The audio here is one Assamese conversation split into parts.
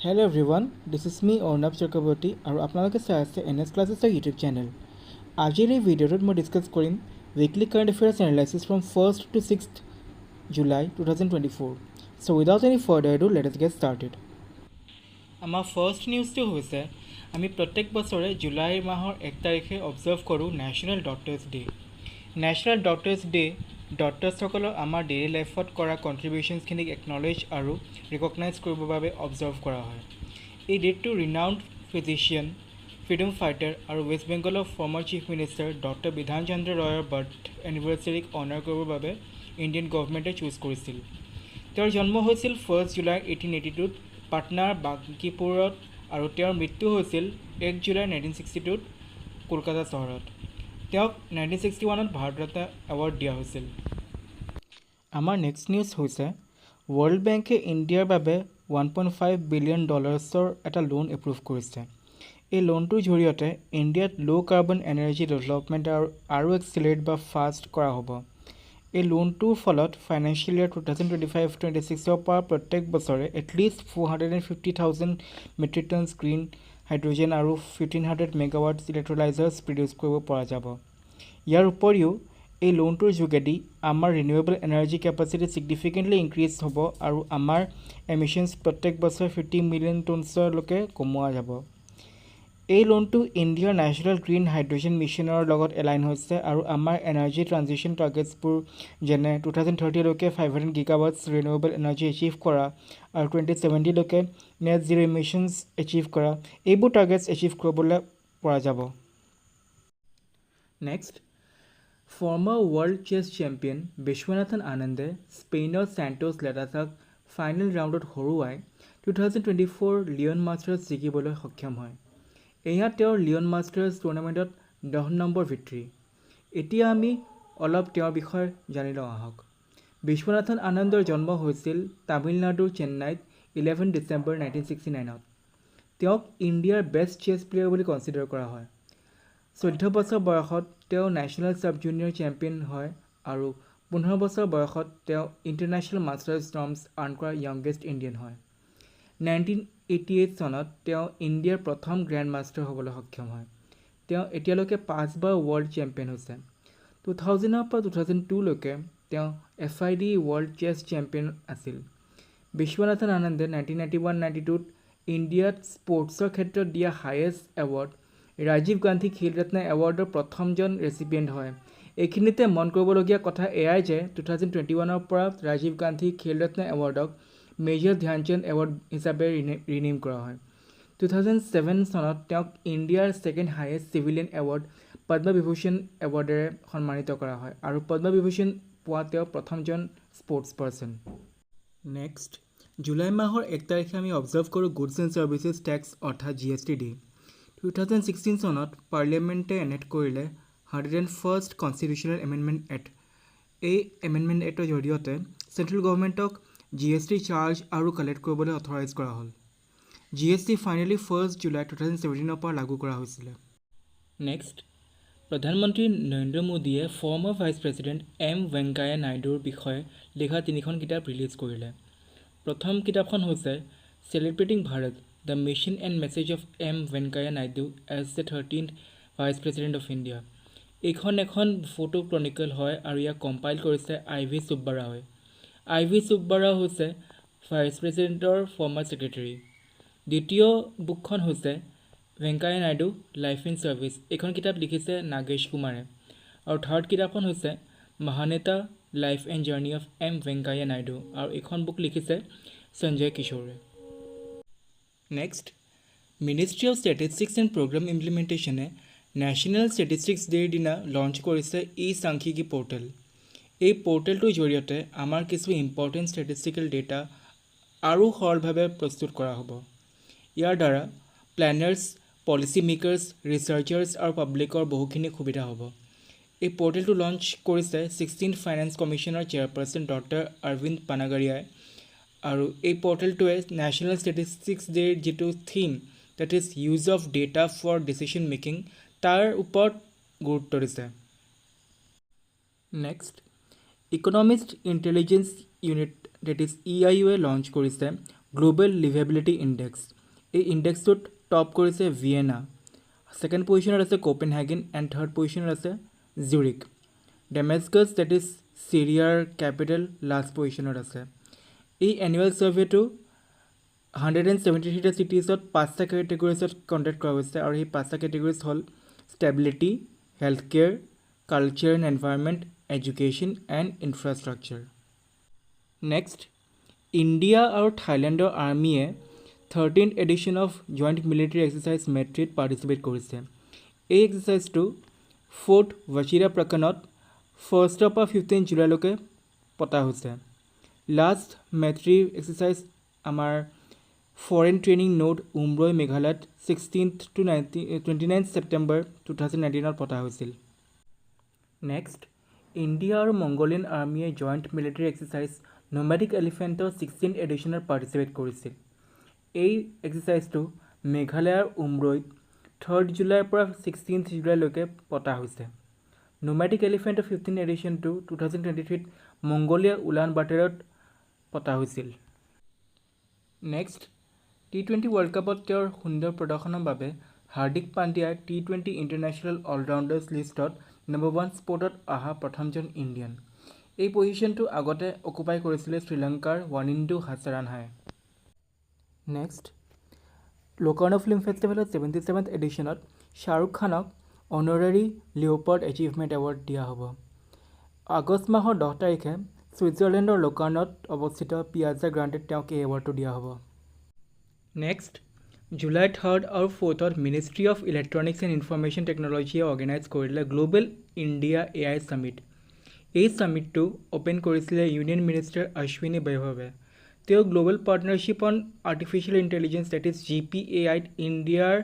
Hello everyone, this is me Ornab Chakraborty আৰু আপোনালোকে চাই আছে NS Classes ইউটিউব চেনেল। আজিৰ এই ভিডিঅ'টোত মই ডিছকাছ কৰিম weekly current affairs analysis from 1st to 6th July 2024। So without any further ado, let us get started। আমাৰ ফাৰ্ষ্ট নিউজটো হৈছে আমি প্ৰত্যেক বছৰে জুলাই মাহৰ 1 তাৰিখে অবজাৰ্ভ কৰোঁ national doctors day. National doctors day ডক্টৰ্ছসকলৰ আমাৰ ডেইলি লাইফত কৰা কণ্ট্ৰিবিউশ্যনছখিনিক একনলেজ আৰু ৰিকগনাইজ কৰিবৰ বাবে অবজাৰ্ভ কৰা হয়। এই ডেটটো ৰিনাউণ্ড ফিজিচিয়ান, ফ্ৰীডম ফাইটাৰ আৰু ৱেষ্ট বেংগলৰ former chief minister doctor Bidhan Chandra ৰয়ৰ বাৰ্থ এনিভাৰ্চাৰীক অনাৰ কৰিবৰ বাবে ইণ্ডিয়ান গভৰ্ণমেণ্টে চুজ কৰিছিল। তেওঁৰ জন্ম হৈছিল 1 জুলাই 1882 পাটনাৰ বাংকিপুৰত আৰু তেওঁৰ মৃত্যু হৈছিল 1 জুলাই 1962 কলকাতা চহৰত। তেওঁক 1961ত ভাৰত ৰত্ন এৱাৰ্ড দিয়া হৈছিল। আমাৰ নেক্সট নিউজ হৈছে ৱৰ্ল্ড বেংকে ইণ্ডিয়াৰ বাবে $1.5 বিলিয়ন এটা লোন এপ্ৰুভ কৰিছে। এই লোনটোৰ জৰিয়তে ইণ্ডিয়াত ল' কাৰ্বন এনাৰ্জি ডেভেলপমেণ্ট আৰু এক্সিলাৰেট বা ফাষ্ট কৰা হ'ব। এই লোনটোৰ ফলত ফাইনেন্সিয়েল ইয়াৰ 2025-26ৰ পৰা প্ৰত্যেক বছৰে এটলিষ্ট 450,000 মেট্ৰিক টনছ গ্ৰীণ হাইড্ৰজেন আৰু 1500 মেগাৱাটছ ইলেক্ট্ৰলাইজাৰ্ছ প্ৰডিউচ কৰিব পৰা যাব। ইয়াৰ উপৰিও এই লোনটোৰ যোগেদি আমাৰ ৰিনিউৱেবল এনাৰ্জি কেপাচিটি ছিগনিফিকেণ্টলি ইনক্ৰিজ হ'ব আৰু আমাৰ এমিশ্যনছ প্ৰত্যেক বছৰে 50 মিলিয়ন টনছলৈকে কমোৱা যাব। এই লোনটো ইণ্ডিয়াৰ নেশ্যনেল গ্ৰীণ হাইড্ৰজেন মিছনৰ লগত এলাইন হৈছে আৰু আমাৰ এনাৰ্জি ট্ৰানজিশ্যন টাৰ্গেটছবোৰ যেনে 2030লৈকে 500 গিগাৱাটছ ৰিনিউৱেবল এনাৰ্জি এচিভ কৰা আৰু 2070লৈকে নেট জিৰ' এমিশ্যনছ এচিভ কৰা, এইবোৰ টাৰ্গেটছ এচিভ কৰিবলৈ পৰা যাব। নেক্সট, ফৰ্মাৰ ৱৰ্ল্ড চেছ চেম্পিয়ন বিশ্বনাথন আনন্দে স্পেইনৰ চেণ্টোছ লেটাছাক ফাইনেল ৰাউণ্ডত হৰুৱাই 2024 লিয়ন মাষ্টাৰ্ছ জিকিবলৈ সক্ষম হয়। এয়া তেওঁৰ লিয়ন মাষ্টাৰ্ছ টুৰ্ণামেণ্টত 10 নম্বৰ ভিক্টৰী। এতিয়া আমি অলপ তেওঁৰ বিষয়ে জানি লওঁ আহক। বিশ্বনাথন আনন্দৰ জন্ম হৈছিল তামিলনাডুৰ চেন্নাইত 11 ডিচেম্বৰ 1969ত। তেওঁক ইণ্ডিয়াৰ বেষ্ট চেছ প্লেয়াৰ বুলি কনচিডাৰ কৰা হয়। 14 বছৰ বয়সত তেওঁ নেশ্যনেল ছাব জুনিয়ৰ চেম্পিয়ন হয় আৰু 15 বছৰ বয়সত তেওঁ ইণ্টাৰনেশ্যনেল মাষ্টাৰ্ছ ট্ৰম্পছ আৰ্ণ কৰা য়ংগেষ্ট ইণ্ডিয়ান হয়। 1988 চনত তেওঁ ইণ্ডিয়াৰ প্ৰথম গ্ৰেণ্ড মাষ্টাৰ হ'বলৈ সক্ষম হয়। তেওঁ এতিয়ালৈকে 5 বাৰ ৱৰ্ল্ড চেম্পিয়ন হৈছে। 2000ৰ পৰা 2002লৈকে তেওঁ FID ৱৰ্ল্ড চেছ চেম্পিয়ন আছিল। বিশ্বনাথন আনন্দে 1991-92ত ইণ্ডিয়াত স্পৰ্টছৰ ক্ষেত্ৰত দিয়া হায়েষ্ট এৱাৰ্ড ৰাজীৱ গান্ধী খেল ৰত্ন এৱাৰ্ডৰ প্ৰথমজন ৰেচিপিয়েণ্ট হয়। এইখিনিতে মন কৰিবলগীয়া কথা এয়াই যে 2021ৰ পৰা ৰাজীৱ গান্ধী খেল ৰত্ন এৱাৰ্ডক মেজৰ ধ্যানচান্দ এৱাৰ্ড হিচাপে ৰিনেম কৰা হয়। 2007 চনত তেওঁক ইণ্ডিয়াৰ second highest civilian award Padmavibhushan এৱাৰ্ডেৰে সন্মানিত কৰা হয় আৰু পদ্মবিভূষণ পোৱা তেওঁ প্ৰথমজন স্পৰ্টছ পাৰ্চন। নেক্সট, জুলাই মাহৰ 1 তাৰিখে আমি অবজাৰ্ভ কৰোঁ গুডছ এণ্ড ছাৰ্ভিচেছ টেক্স অৰ্থাৎ GST ডে। 2016 চনত পাৰ্লিয়ামেণ্টে এনেক্ট কৰিলে 101st কনষ্টিটিউশ্যনেল এমেণ্ডমেণ্ট এক্ট। এই এমেণ্ডমেণ্ট এক্টৰ জৰিয়তে চেণ্ট্ৰেল গভৰ্ণমেণ্টক GST চাৰ্জ আৰু কালেক্ট কৰিবলৈ অথৰাইজ কৰা হ'ল। GST ফাইনেলি 1 জুলাই 2017ৰ পৰা লাগু কৰা হৈছিলে। নেক্সট, প্ৰধানমন্ত্ৰী নৰেন্দ্ৰ মোদীয়ে ফৰ্মাৰ ভাইচ প্ৰেছিডেণ্ট ভেংকায়া নাইডুৰ বিষয়ে লিখা 3খন কিতাপ ৰিলিজ কৰিলে। প্ৰথম কিতাপখন হৈছে celebrating Bharat, the mission and message of Venkaiah Naidu as the 13th vice president of India. এইখন এখন ফটো ক্ৰনিকল হয় আৰু ইয়াক কম্পাইল কৰিছে IV সুব্বাৰাৱে। IV সুব্বাৰাও হৈছে ভাইচ প্ৰেছিডেণ্টৰ ফৰ্মাৰ ছেক্ৰেটাৰী। দ্বিতীয় বুকখন হৈছে Venkaiah Naidu life in service. এইখন কিতাপ লিখিছে নাগেশ কুমাৰে। আৰু থাৰ্ড কিতাপখন হৈছে Mahaneta life and journey of Venkaiah Naidu আৰু এইখন বুক লিখিছে সঞ্জয় কিশোৰে। Next, ministry of statistics and programme ইমপ্লিমেণ্টেশ্যনে নেশ্যনেল ষ্টেটিষ্টিক্স ডেৰ দিনা লঞ্চ কৰিছে সাংখ্যিকী পৰ্টেল। এই পৰ্টেলটোৰ জৰিয়তে আমাৰ কিছু ইম্পৰ্টেণ্ট ষ্টেটিষ্টিকেল ডেটা আৰু সৰলভাৱে প্ৰস্তুত কৰা হ'ব। ইয়াৰ দ্বাৰা প্লেনাৰ্ছ, পলিচি মেকাৰ্ছ, ৰিচাৰ্চাৰ্ছ আৰু পাব্লিকৰ বহুখিনি সুবিধা হ'ব। এই পৰ্টেলটো লঞ্চ কৰিছে 16th ফাইনেন্স কমিশ্যনৰ চেয়াৰপাৰ্চন ডক্টৰ অৰবিন্দ পানাগৰিয়াই আৰু এই পৰ্টেলটোৱে নেশ্যনেল ষ্টেটিষ্টিক্স ডেৰ যিটো theme that is use of data for decision making তাৰ ওপৰত গুৰুত্ব দিছে। Next, economist intelligence unit that is EIU launch কৰিছে গ্লোবেল লিভেবিলিটি ইণ্ডেক্স এই ইণ্ডেক্সটোত টপ কৰিছে ভিয়েনা ছেকেণ্ড পজিশ্যনত আছে কোপেনহেগেন এণ্ড থাৰ্ড পজিশ্যনত আছে জিউৰিক ডেমেস্কাছ ডেট ইজ চিৰিয়াৰ কেপিটেল লাষ্ট পজিশ্যনত আছে এই এনুৱেল ছাৰ্ভেটো 173টা চিটিজত 5টা কেটেগৰিজত কণ্ডাক্ট কৰা হৈছে আৰু এই 5টা কেটেগৰিজ হ'ল stability health care culture and environment education and infrastructure next India আৰু থাইলেণ্ডৰ আৰ্মিয়ে 13th edition of joint military exercise মেট্ৰিত পাৰ্টিচিপেট কৰিছে এই এক্সাৰচাইজটো 4th ৱাচিৰা প্ৰকৰণত 1st পৰা 15 জুলাইলৈকে পতা হৈছে লাষ্ট মেট্ৰি এক্সাৰচাইজ আমাৰ ফৰেন ট্ৰেইনিং নোড উমৰৈ মেঘালয়ত 16th to 29th ছেপ্টেম্বৰ 2019ত পতা হৈছিল নেক্সট ইণ্ডিয়া আৰু মংগোলিয়ান আৰ্মিয়ে জইণ্ট মিলিটাৰী এক্সাৰচাইজ নোমেডিক এলিফেণ্টৰ 16th এডিশ্যনত পাৰ্টিচিপেট কৰিছিল এই এক্সাৰচাইজটো মেঘালয়ৰ উমৰৈত 3rd জুলাইৰ পৰা 16th জুলাইলৈকে পতা হৈছে নোমেডিক এলিফেণ্টৰ 15th এডিশ্যনটো 2023ত মংগোলিয়া উলান বাটাৰত পতা হৈছিল নেক্সট T20 ৱৰ্ল্ড কাপত তেওঁৰ সুন্দৰ প্ৰদৰ্শনৰ বাবে হাৰ্দিক পাণ্ডিয়াই T20 ইণ্টাৰনেশ্যনেল অলৰাউণ্ডাৰ্ছ লিষ্টত নম্বৰ 1 স্পটত অহা প্ৰথমজন ইণ্ডিয়ান এই পজিশ্যনটো আগতে অকুপাই কৰিছিলে শ্ৰীলংকাৰ ৱানিন্দু হাছাৰানহাই নেক্সট লোকাৰ্নো ফিল্ম ফেষ্টিভেলত 77th এডিশ্যনত শ্বাহৰুখ খানক অনাৰাৰী লিঅ'পাৰ্ড এচিভমেণ্ট এৱাৰ্ড দিয়া হ'ব আগষ্ট মাহৰ 10 তাৰিখে ছুইজাৰলেণ্ডৰ লোকাৰ্ণত অৱস্থিত পিয়াজা গ্ৰাণ্ডেত তেওঁক এই এৱাৰ্ডটো দিয়া হ'ব নেক্সট জুলাই 3rd আৰু 4th ministry of electronics and information টেকন'লজিয়ে অৰ্গেনাইজ কৰিলে গ্লোবেল ইণ্ডিয়া AI ছামিট এই ছামিটটো অ'পেন কৰিছিলে ইউনিয়ন মিনিষ্টাৰ অশ্বিনী বৈভৱে তেওঁ global partnership on artificial intelligence that is GPAIত ইণ্ডিয়াৰ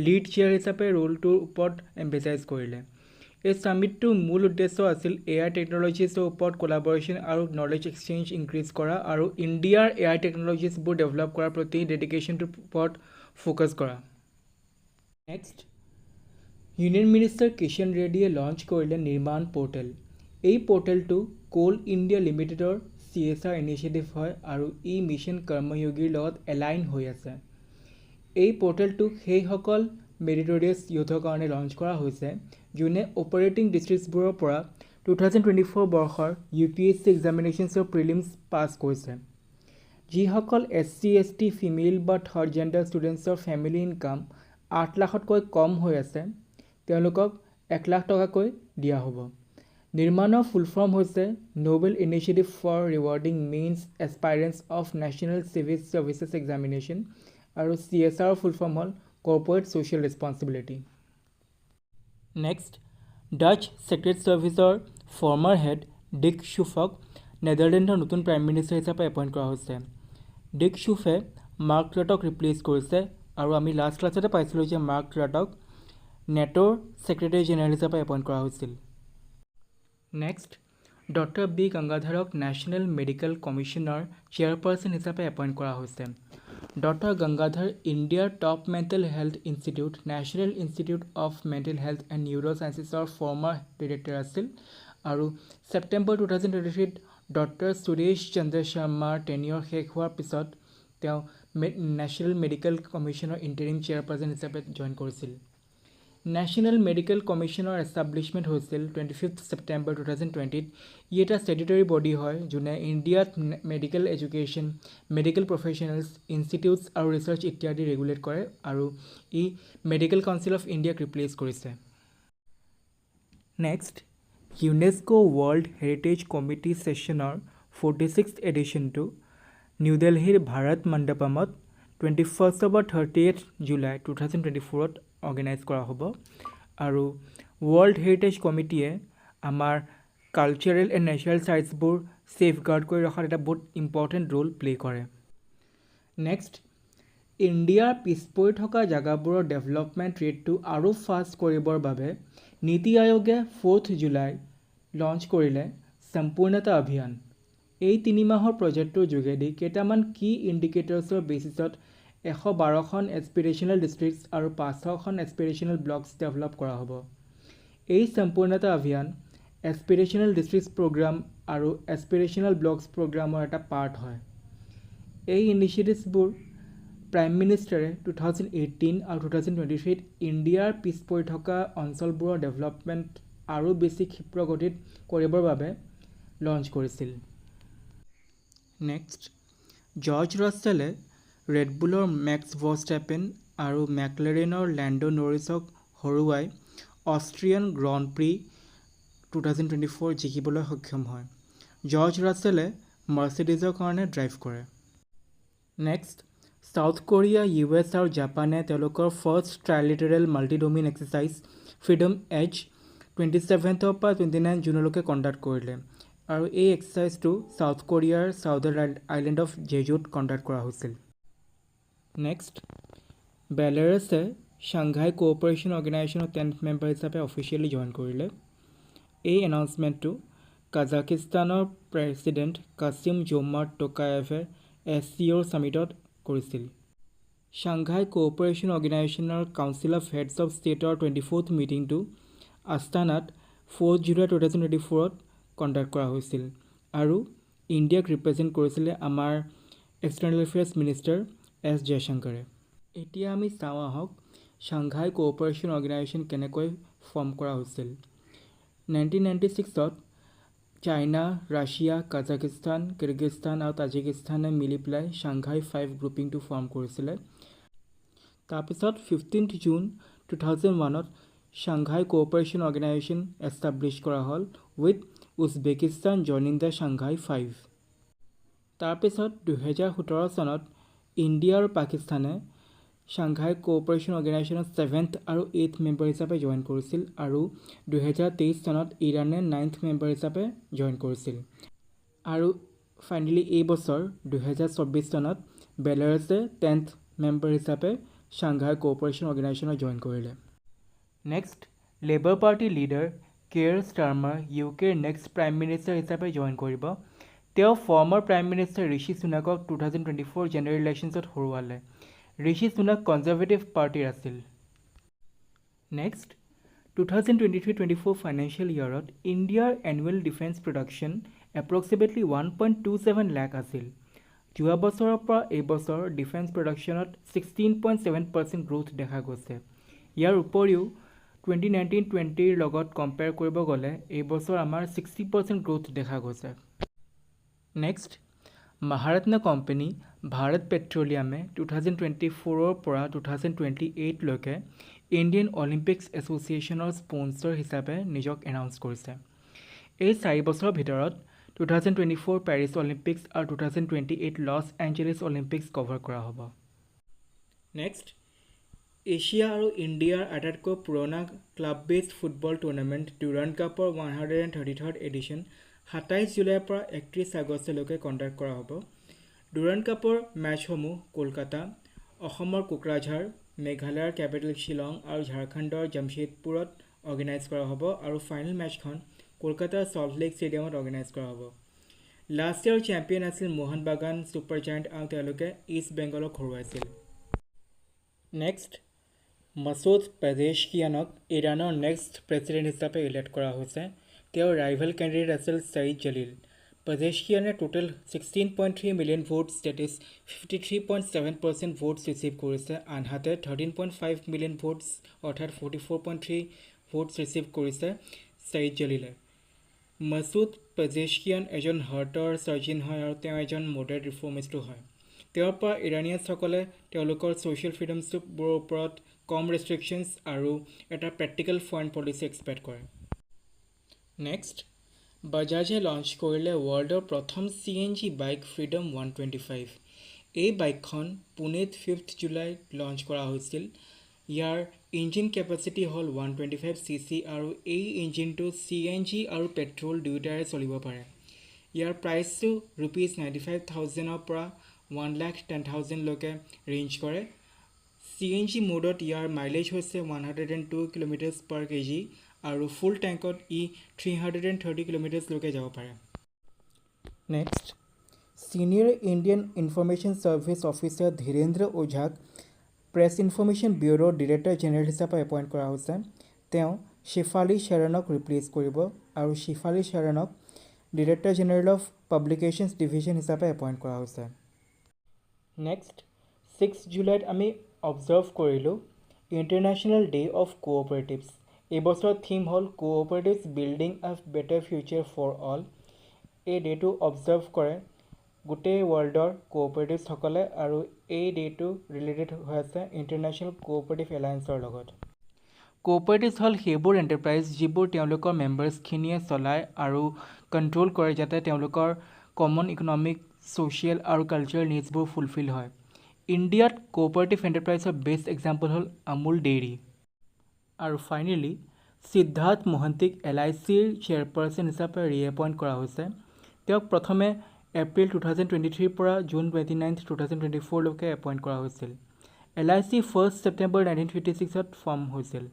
লিড চেয়াৰ হিচাপে ৰোলটোৰ ওপৰত এম্ফেচাইজ কৰিলে এই ছামিটটোৰ মূল উদ্দেশ্য আছিল AI টেকন'লজিছৰ ওপৰত কোলাবৰেশ্যন আৰু নলেজ এক্সচেঞ্জ ইনক্ৰিজ কৰা আৰু ইণ্ডিয়াৰ AI টেকন'লজিছবোৰ ডেভেলপ কৰাৰ প্ৰতি ডেডিকেশ্যনটোৰ ওপৰত ফ'কাছ কৰা নেক্সট ইউনিয়ন মিনিষ্টাৰ কিষণ ৰেড্ডীয়ে লঞ্চ কৰিলে নিৰ্মাণ পৰ্টেল এই পৰ্টেলটো কোল ইণ্ডিয়া লিমিটেডৰ CSR ইনিচিয়েটিভ হয় আৰু ই মিছন কৰ্ময়োগীৰ লগত এলাইন হৈ আছে এই পৰ্টেলটো সেইসকল মেৰিটৰিয়াছ ইউথৰ কাৰণে লঞ্চ কৰা হৈছে যোনে অপাৰেটিং ডিষ্ট্ৰিক্টছবোৰৰ পৰা 2024 বৰ্ষৰ UPSC এক্সামিনেশ্যনছৰ প্ৰিলিমছ পাছ কৰিছে যিসকল SC ST ফিমেল বা থাৰ্ড জেণ্ডাৰ ষ্টুডেণ্টছৰ ফেমিলি ইনকাম 8 লাখতকৈ কম হৈ আছে তেওঁলোকক 1 লাখ টকাকৈ দিয়া হ'ব নিৰ্মাণৰ ফুল ফৰ্ম হৈছে noble initiative for rewarding mains aspirants of national civil services examination আৰু CSR ফুল ফৰ্ম হ'ল corporate social responsibility next Dutch secret ছাৰ্ভিচৰ ফৰ্মাৰ হেড ডিক শুফক নেদাৰলেণ্ডৰ নতুন প্ৰাইম মিনিষ্টাৰ হিচাপে এপইণ্ট কৰা হৈছে ডিক শুফে মাৰ্ক ৰাটক ৰিপ্লেচ কৰিছে আৰু আমি লাষ্ট ক্লাছতে পাইছিলোঁ যে মাৰ্ক ৰাটক নেটৰ ছেক্ৰেটাৰী জেনেৰেল হিচাপে এপইণ্ট কৰা হৈছিল নেক্সট ডক্টৰ বি গংগাধৰক নেশ্যনেল মেডিকেল কমিশ্যনৰ চেয়াৰপাৰ্চন হিচাপে এপইণ্ট কৰা হৈছে ডক্টৰ গংগাধৰ ইণ্ডিয়াৰ top mental health institute national institute of mental health and neuro' ছায়েন্সেছৰ ফৰ্মাৰ ডিৰেক্টৰ আছিল আৰু ছেপ্টেম্বৰ 2023ত ডক্টৰ সুৰেশ চন্দ্ৰ শৰ্মাৰ টেনিয়ৰ শেষ হোৱাৰ পিছত তেওঁ নেশ্যনেল মেডিকেল কমিশ্যনৰ ইণ্টাৰিম চেয়াৰপাৰ্চন হিচাপে জইন কৰিছিল নেশ্যনেল মেডিকেল কমিশ্যনৰ এষ্টাব্লিছমেণ্ট হৈছিল 25th ছেপ্টেম্বৰ 2020ত ই এটা ষ্টেটুটৰী বডি হয় যোনে ইণ্ডিয়াত medical education medical professionals institutes আৰু ৰিচাৰ্চ ইত্যাদি ৰেগুলেট কৰে আৰু ই মেডিকেল কাউন্সিল অফ ইণ্ডিয়াক ৰিপ্লেচ কৰিছে next UNESCO world heritage committee ছেছনৰ 46th এডিশ্যনটো নিউ দিল্লীৰ ভাৰত মণ্ডপমত 21st পৰা 30th জুলাই 2024ত অৰ্গেনাইজ কৰা হ'ব আৰু ৱৰ্ল্ড হেৰিটেজ কমিটিয়ে আমাৰ কালচাৰেল এণ্ড নেচাৰেল ছাইটছবোৰ ছেফগাৰ্ড কৰি ৰখাত এটা বহুত ইম্পৰ্টেণ্ট ৰোল প্লে কৰে নেক্সট ইণ্ডিয়াৰ পিছপৰি থকা জেগাবোৰৰ ডেভেলপমেণ্ট ৰেটটো আৰু ফাষ্ট কৰিবৰ বাবে নীতি আয়োগে 4th জুলাই লঞ্চ কৰিলে সম্পূৰ্ণতা অভিযান এই 3 মাহৰ প্ৰজেক্টটোৰ যোগেদি কেইটামান কি ইণ্ডিকেটৰ্ছৰ বেচিছত 112খন এছপিৰেশ্যনেল ডিষ্ট্ৰিক্টছ আৰু 500খন এছপিৰেশ্যনেল ব্লকছ ডেভেলপ কৰা হ'ব এই সম্পূৰ্ণতা অভিযান এছপিৰেশ্যনেল ডিষ্ট্ৰিক্টছ প্ৰগ্ৰাম আৰু এছপিৰেশ্যনেল ব্লকছ প্ৰগ্ৰামৰ এটা পাৰ্ট হয় এই ইনিচিয়েটিভছবোৰ প্ৰাইম মিনিষ্টাৰে 2018 আৰু 2023 ইণ্ডিয়াৰ পিছ পৰি থকা অঞ্চলবোৰৰ ডেভেলপমেণ্ট আৰু বেছি ক্ষীপ্ৰ গতিত কৰিবৰ বাবে লঞ্চ কৰিছিল। নেক্সট, জৰ্জ ৰাছেলে ৰেডবুলৰ মেক্স ভাৰ্ষ্টেপেন আৰু মেকলেৰেনৰ লেণ্ডো নৰিছক হৰুৱাই অষ্ট্ৰিয়ান গ্ৰণ্ড প্ৰি 2024 জিকিবলৈ সক্ষম হয়। জৰ্জ ৰাছেলে মাৰ্চিডিজৰ কাৰণে ড্ৰাইভ কৰে। নেক্সট, ছাউথ কোৰিয়া, US আৰু জাপানে তেওঁলোকৰ first trilateral multi domain exercise freedom edge 27 পৰা 29 জুনলৈকে কণ্ডাক্ট কৰিলে আৰু এই এক্সাৰচাইজটো ছাউথ কোৰিয়াৰ ছাউদাৰ্ণ আইলেণ্ড অফ জেজুত কণ্ডাক্ট কৰা হৈছিল। নেক্সট, বেলাৰুছে ছাংঘাই কোঅপাৰেশ্যন অৰ্গেনাইজেশ্যনৰ 10th মেম্বাৰ হিচাপে অফিচিয়েলি জইন কৰিলে। এই এনাউন্সমেণ্টটো কাজাকিস্তানৰ প্ৰেছিডেণ্ট কাছিম জোমাৰ্ট টোকায়েভে SCOৰ ছামিটত কৰিছিল। ছাংঘাই কোঅপাৰেশ্যন অৰ্গেনাইজেশ্যনৰ কাউন্সিল অফ হেডছ অৱ ষ্টেটৰ 24th মিটিংটো আস্তানাত 4 জুলাই 2024ত কণ্ডাক্ট কৰা হৈছিল আৰু ইণ্ডিয়াক ৰিপ্ৰেজেণ্ট কৰিছিলে আমাৰ এক্সটাৰ্নেল এফেয়াৰ্ছ মিনিষ্টাৰ S জয়শংকৰে। এতিয়া আমি চাওঁ আহক ছাংঘাই কোঅপাৰেশ্যন অৰ্গেনাইজেশ্যন কেনেকৈ ফৰ্ম কৰা হৈছিল। 1996ত চাইনা, ৰাছিয়া, কাজাকিস্তান, কিৰ্গিস্তান আৰু তাজিকিস্তানে মিলি পেলাই ছাংঘাই 5 গ্ৰুপিংটো ফৰ্ম কৰিছিলে। তাৰপিছত 15 জুন 2001ত ছাংঘাই কোঅপাৰেশ্যন অৰ্গেনাইজেশ্যন এষ্টাব্লিছ কৰা হ'ল with Uzbekistan joining the Shanghai 5। তাৰপিছত 2017 চনত ইণ্ডিয়া আৰু পাকিস্তানে ছাংঘাই কোঅপাৰেশ্যন অৰ্গেনাইজেশ্যনৰ 7th আৰু 8th মেম্বাৰ হিচাপে জইন কৰিছিল আৰু 2023 চনত ইৰাণে 9th মেম্বাৰ হিচাপে জইন কৰিছিল আৰু ফাইনেলি এই বছৰ 2024 চনত বেলাৰুছে 10th মেম্বাৰ হিচাপে ছাংঘাই কোঅপাৰেশ্যন অৰ্গেনাইজেশ্যনত জইন কৰিলে। নেক্সট, লেবাৰ পাৰ্টিৰ লিডাৰ কেয়াৰ ষ্টাৰমাৰ UKৰ নেক্সট প্ৰাইম মিনিষ্টাৰ হিচাপে জইন কৰিব। তেওঁ ফৰ্মাৰ প্ৰাইম মিনিষ্টাৰ ঋষি সুনাকক 2024 জেনেৰেল ইলেকশ্যনছত হৰুৱালে। ঋষি সুনাক কনজাৰভেটিভ পাৰ্টিৰ আছিল। নেক্সট, 2023-24 ফাইনেন্সিয়েল ইয়াৰত ইণ্ডিয়াৰ annual defence production approximately 1.27 lakh আছিল। যোৱা বছৰৰ পৰা এই বছৰ ডিফেন্স প্ৰডাকশ্যনত 16.7% গ্ৰোথ দেখা গৈছে। ইয়াৰ উপৰিও 2019-20ৰ লগত কম্পেয়াৰ কৰিব গ'লে এই বছৰ আমাৰ 60% গ্ৰোথ দেখা গৈছে। নেক্সট, মহাৰত্ন কোম্পানী ভাৰত পেট্ৰলিয়ামে 2024ৰ পৰা 2028লৈকে ইণ্ডিয়ান অলিম্পিকছ এছ'চিয়েশ্যনৰ স্পনচৰ হিচাপে নিজক এনাউন্স কৰিছে। এই 4 বছৰৰ ভিতৰত 2024 পেৰিছ অলিম্পিকছ আৰু 2028 লছ এঞ্জেলিছ অলিম্পিকছ কভাৰ কৰা হ'ব। নেক্সট, এছিয়া আৰু ইণ্ডিয়াৰ আটাইতকৈ পুৰণা club based football tournament Durand কাপৰ 133rd এডিশ্যন 27 জুলাইৰ পৰা 31 আগষ্টলৈকে কণ্ডাক্ট কৰা হ'ব। ডুৰাণ্ড কাপৰ মেচসমূহ কলকাতা, অসমৰ কোকৰাঝাৰ, মেঘালয়ৰ কেপিটেল শ্বিলং আৰু ঝাৰখণ্ডৰ জামশ্বেদপুৰত অৰ্গেনাইজ কৰা হ'ব আৰু ফাইনেল মেচখন কলকাতাৰ সল্ট লেক ষ্টেডিয়ামত অৰ্গেনাইজ কৰা হ'ব। লাষ্ট ইয়াৰ চেম্পিয়ন আছিল মোহন বাগান ছুপাৰ জায়েণ্ট আৰু তেওঁলোকে ইষ্ট বেংগলক হৰুৱাইছিল। নেক্সট, মাছুদ পেজেশ্কিয়ানক ইৰাণৰ নেক্সট প্ৰেছিডেণ্ট হিচাপে ইলেক্ট কৰা হৈছে। তেওঁৰ ৰাইভেল কেণ্ডিডেট আছিল ছাইদ জলিল। পেজেশ্কিয়ানে total 16.3 million votes that is 53.7% votes receive কৰিছে, আনহাতে 13.5 মিলিয়ন ভোটছ অৰ্থাৎ 44.3 ভোটছ ৰিচিভ কৰিছে ছাইদ জলিলে। মাছুদ পেজেশ্কিয়ান এজন হাৰ্টৰ চাৰ্জন হয় আৰু তেওঁ এজন মডাৰেট ৰিফৰ্মিষ্টো হয়। তেওঁৰ পৰা ইৰাণিয়ানসকলে তেওঁলোকৰ ছ'চিয়েল ফ্ৰীডমছবোৰৰ ওপৰত কম ৰেষ্ট্ৰিকশ্যনছ আৰু এটা প্ৰেক্টিকেল ফৰেন পলিচি এক্সপেক্ট কৰে। নেক্সট, বাজাজে লঞ্চ কৰিলে ৱৰ্ল্ডৰ প্ৰথম CNG বাইক ফ্ৰীডম 125। এই বাইকখন পুনেত 5 জুলাইত লঞ্চ কৰা হৈছিল। ইয়াৰ ইঞ্জিন কেপাচিটি হ'ল 125cc আৰু এই ইঞ্জিনটো CNG আৰু পেট্ৰল দুয়োটাৰে চলিব পাৰে। ইয়াৰ প্ৰাইচটো ₹95,000ৰ পৰা 1,10,000লৈকে ৰেঞ্জ কৰে। CNG মোডত ইয়াৰ মাইলেজ হৈছে 102 km/kg আৰু ফুল টেংকত ই 330 km লৈকে যাব পাৰে। Next, senior Indian information service officer Dhirendra ওঝাক প্ৰেছ ইনফৰমেশ্যন ব্যুৰোৰ ডিৰেক্টৰ জেনেৰেল হিচাপে এপইণ্ট কৰা হৈছে। তেওঁ শ্বেফালী শ্বেৰণক ৰিপ্লেচ কৰিব আৰু শ্বেফালী শ্বেৰণক director general of publications division হিচাপে এপইণ্ট কৰা হৈছে। নেক্সট 6 জুলাইত আমি অবজাৰ্ভ কৰিলোঁ ইণ্টাৰনেশ্যনেল ডে অফ কোঅপাৰেটিভছ। এইবছৰৰ থিম হ'ল cooperatives building a better future for all. এই ডেটো অবজাৰ্ভ কৰে গোটেই ৱৰ্ল্ডৰ কোঅপাৰেটিভছসকলে আৰু এই ডেটো ৰিলেটেড হৈ আছে ইণ্টাৰনেশ্যনেল কোঅপাৰেটিভ এলায়েন্সৰ লগত। কোঅপাৰেটিভছ হ'ল সেইবোৰ এণ্টাৰপ্ৰাইজ যিবোৰ তেওঁলোকৰ মেম্বাৰ্ছখিনিয়ে চলায় আৰু কণ্ট্ৰল কৰে যাতে তেওঁলোকৰ কমন ইকনমিক, ছ'চিয়েল আৰু কালচাৰেল নিডছবোৰ ফুলফিল হয়। ইণ্ডিয়াত কোঅপাৰেটিভ এণ্টাৰপ্ৰাইজৰ বেষ্ট এক্সাম্পল হ'ল আমুল ডেইৰী। আৰু ফাইনেলি সিদ্ধাৰ্থ মহন্তিক LICৰ চেয়াৰপাৰ্চন হিচাপে ৰিএপইণ্ট কৰা হৈছে। তেওঁক প্ৰথমে এপ্ৰিল 2023 পৰা জুন 29, 2024 লৈকে এপইণ্ট কৰা হৈছিল। LIC 1 ছেপ্টেম্বৰ 1956ত ফৰ্ম হৈছিল।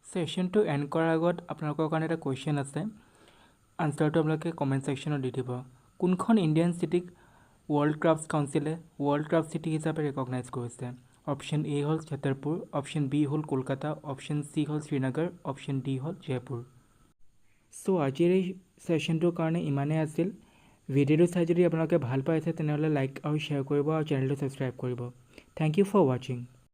ছেশ্যনটো এণ্ড কৰাৰ আগত আপোনালোকৰ কাৰণে এটা কুৱেশ্যন আছে, আনচাৰটো আপোনালোকে কমেণ্ট ছেকশ্যনত দি দিব। কোনখন ইণ্ডিয়ান চিটিক ৱৰ্ল্ড ক্ৰাফ্টছ কাউন্সিলে ৱৰ্ল্ড ক্ৰাফ্ট চিটি হিচাপে ৰেকগনাইজ কৰিছে? অপশ্যন A হ'ল ছতৰপুৰ, অপশ্যন B হ'ল কলকাতা, অপশ্যন C হ'ল শ্ৰীনগৰ, অপশ্যন D হ'ল জয়পুৰ। চ' আজিৰ এই ছেশ্যনটোৰ কাৰণে ইমানেই আছিল। ভিডিঅ'টো চাই যদি আপোনালোকে ভাল পাইছে তেনেহ'লে লাইক আৰু শ্বেয়াৰ কৰিব আৰু চেনেলটো ছাবস্ক্ৰাইব কৰিব। থেংক ইউ ফৰ ৱাচিং।